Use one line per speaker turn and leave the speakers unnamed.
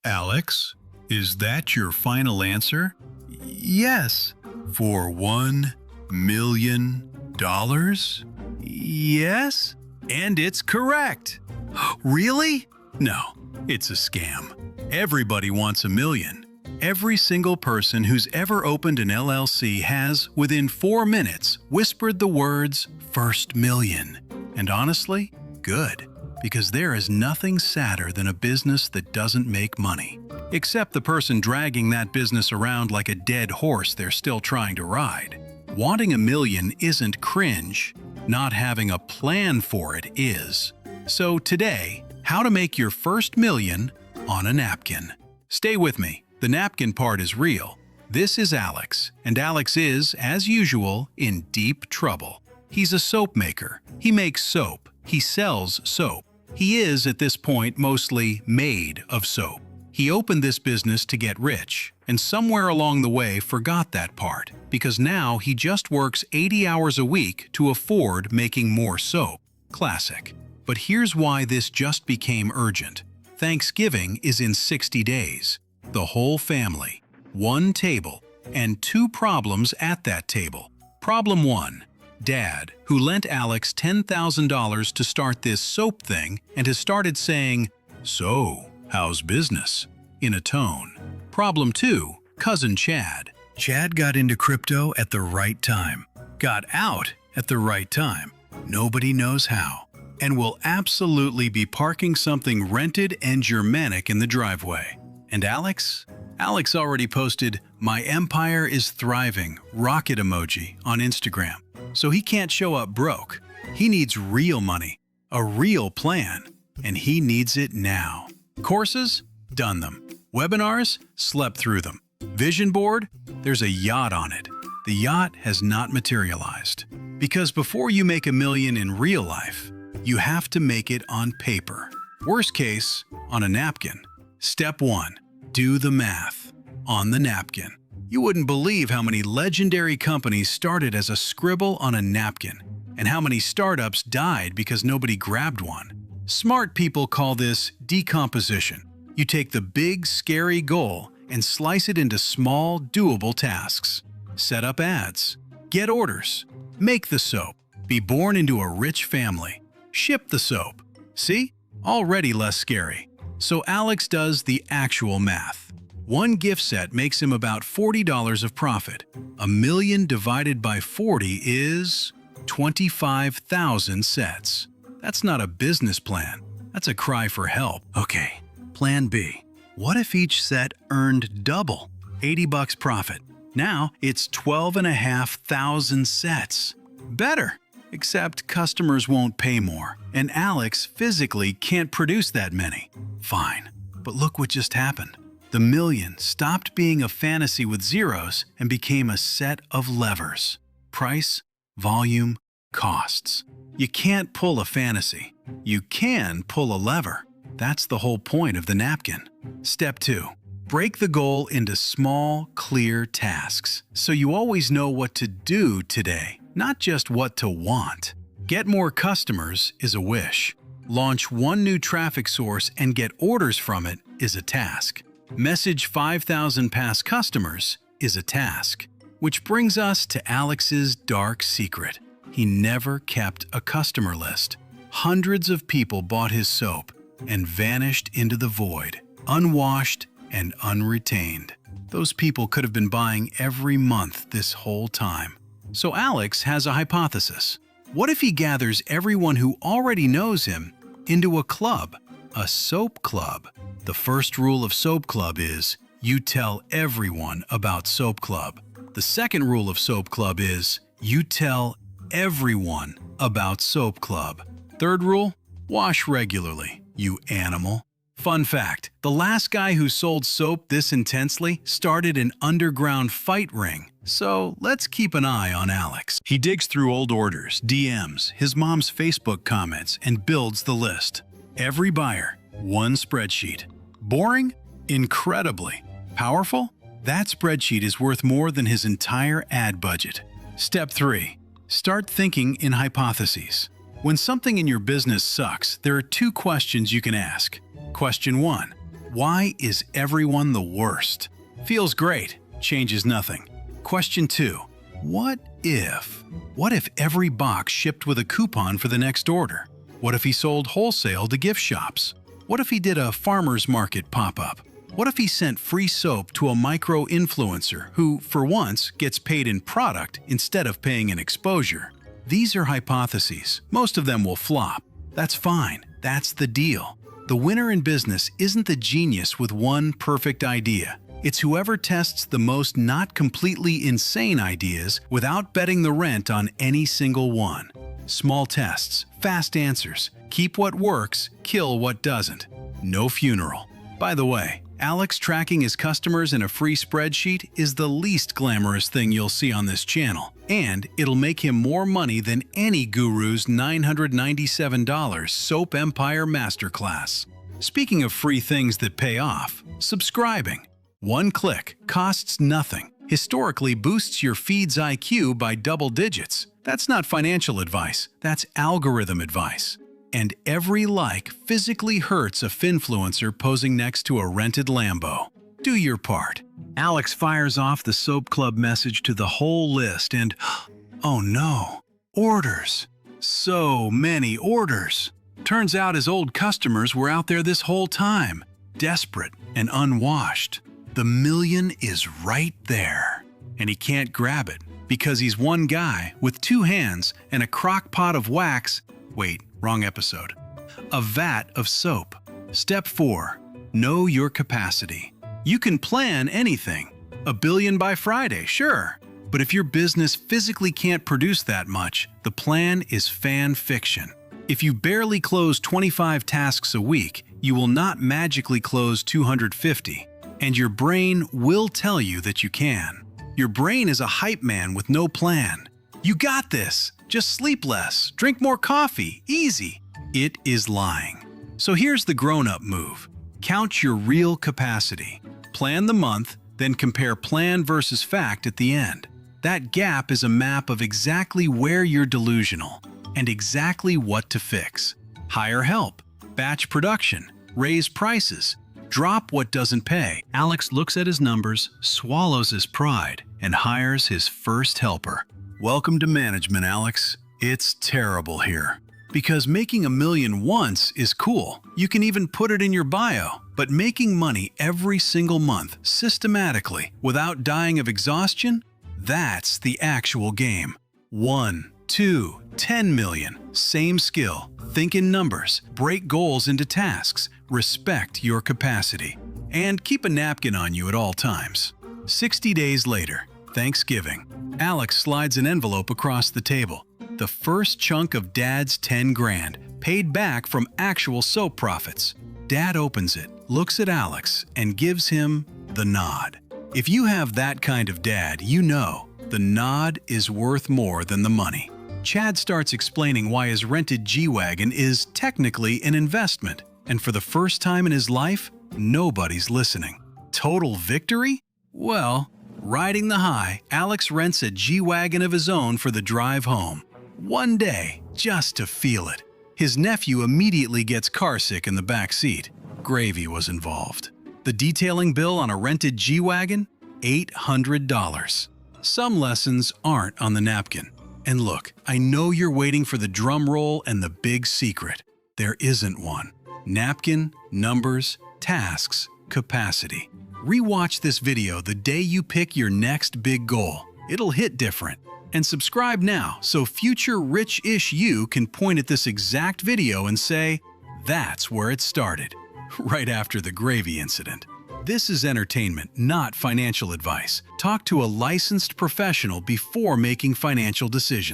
Alex, is that your final answer? Yes. For $1 million? Yes. And it's correct. Really? No, it's a scam. Everybody wants $1 million. Every single person who's ever opened an LLC has, within 4 minutes, whispered the words, "first million." And honestly, good. Because there is nothing sadder than a business that doesn't make money. Except the person dragging that business around like a dead horse they're still trying to ride. Wanting $1 million isn't cringe. Not having a plan for it is. So today, how to make your first million on a napkin. Stay with me. The napkin part is real. This is Alex, and Alex is, as usual, in deep trouble. He's a soap maker. He makes soap. He sells soap. He is, at this point, mostly made of soap. He opened this business to get rich, and somewhere along the way forgot that part, because now he just works 80 hours a week to afford making more soap. Classic. But here's why this just became urgent. Thanksgiving is in 60 days. The whole family, one table, and 2 problems at that table. Problem 1. Dad, who lent Alex $10,000 to start this soap thing and has started saying, "So, how's business?" in a tone. Problem 2. Cousin Chad. Chad got into crypto at the right time, got out at the right time. Nobody knows how, and will absolutely be parking something rented and Germanic in the driveway. And Alex? Alex already posted, "My empire is thriving," rocket emoji on Instagram. So he can't show up broke. He needs real money, a real plan, and he needs it now. Courses? Done them. Webinars? Slept through them. Vision board? There's a yacht on it. The yacht has not materialized. Because before you make $1 million in real life, you have to make it on paper. Worst case, on a napkin. Step 1. Do the math. On the napkin. You wouldn't believe how many legendary companies started as a scribble on a napkin, and how many startups died because nobody grabbed one. Smart people call this decomposition. You take the big, scary goal and slice it into small, doable tasks. Set up ads. Get orders. Make the soap. Be born into a rich family. Ship the soap. See? Already less scary. So Alex does the actual math. One gift set makes him about $40 of profit. $1 million divided by 40 is 25,000 sets. That's not a business plan. That's a cry for help. Okay, plan B. What if each set earned double? $80 profit. Now it's 12,500 sets. Better, except customers won't pay more, and Alex physically can't produce that many. Fine, but look what just happened. The million stopped being a fantasy with zeros and became a set of levers. Price, volume, costs. You can't pull a fantasy. You can pull a lever. That's the whole point of the napkin. Step 2. Break the goal into small, clear tasks, so you always know what to do today, not just what to want. Get more customers is a wish. Launch one new traffic source and get orders from it is a task. Message 5,000 past customers is a task. Which brings us to Alex's dark secret. He never kept a customer list. Hundreds of people bought his soap and vanished into the void, unwashed and unretained. Those people could have been buying every month this whole time. So Alex has a hypothesis. What if he gathers everyone who already knows him into a club, a soap club? The first rule of Soap Club is, you tell everyone about Soap Club. The second rule of Soap Club is, you tell everyone about Soap Club. Third rule, wash regularly, you animal. Fun fact, the last guy who sold soap this intensely started an underground fight ring. So let's keep an eye on Alex. He digs through old orders, DMs, his mom's Facebook comments, and builds the list. Every buyer, one spreadsheet. Boring? Incredibly. Powerful? That spreadsheet is worth more than his entire ad budget. Step 3. Start thinking in hypotheses. When something in your business sucks, there are 2 questions you can ask. Question 1. Why is everyone the worst? Feels great, changes nothing. Question 2. What if? What if every box shipped with a coupon for the next order? What if he sold wholesale to gift shops? What if he did a farmer's market pop-up? What if he sent free soap to a micro-influencer who, for once, gets paid in product instead of paying in exposure? These are hypotheses. Most of them will flop. That's fine. That's the deal. The winner in business isn't the genius with one perfect idea. It's whoever tests the most not completely insane ideas without betting the rent on any single one. Small tests, fast answers, keep what works, kill what doesn't. No funeral. By the way, Alex tracking his customers in a free spreadsheet is the least glamorous thing you'll see on this channel, and it'll make him more money than any guru's $997 Soap Empire Masterclass. Speaking of free things that pay off, subscribing. One click costs nothing, historically boosts your feed's IQ by double digits. That's not financial advice, that's algorithm advice. And every like physically hurts a finfluencer posing next to a rented Lambo. Do your part. Alex fires off the Soap Club message to the whole list and, oh no, orders. So many orders. Turns out his old customers were out there this whole time, desperate and unwashed. The million is right there, and he can't grab it because he's one guy with two hands and a crock pot of wax. Wait, wrong episode. A vat of soap. Step 4. Know your capacity. You can plan anything. $1 billion by Friday, sure. But if your business physically can't produce that much, the plan is fan fiction. If you barely close 25 tasks a week, you will not magically close 250. And your brain will tell you that you can. Your brain is a hype man with no plan. You got this. Just sleep less, drink more coffee, easy. It is lying. So here's the grown-up move. Count your real capacity. Plan the month, then compare plan versus fact at the end. That gap is a map of exactly where you're delusional and exactly what to fix. Hire help, batch production, raise prices, drop what doesn't pay. Alex looks at his numbers, swallows his pride, and hires his first helper. Welcome to management, Alex. It's terrible here. Because making $1 million once is cool. You can even put it in your bio. But making money every single month, systematically, without dying of exhaustion, that's the actual game. 1, 2, 10 million. Same skill. Think in numbers. Break goals into tasks. Respect your capacity. And keep a napkin on you at all times. 60 days later, Thanksgiving. Alex slides an envelope across the table. The first chunk of Dad's 10 grand, paid back from actual soap profits. Dad opens it, looks at Alex, and gives him the nod. If you have that kind of dad, you know the nod is worth more than the money. Chad starts explaining why his rented G-Wagon is technically an investment, and for the first time in his life, nobody's listening. Total victory? Well, riding the high, Alex rents a G-Wagon of his own for the drive home. One day, just to feel it. His nephew immediately gets carsick in the back seat. Gravy was involved. The detailing bill on a rented G-Wagon? $800. Some lessons aren't on the napkin. And look, I know you're waiting for the drum roll and the big secret. There isn't one. Napkin, numbers, tasks, capacity. Rewatch this video the day you pick your next big goal. It'll hit different. And subscribe now so future rich-ish you can point at this exact video and say, that's where it started, right after the gravy incident. This is entertainment, not financial advice. Talk to a licensed professional before making financial decisions.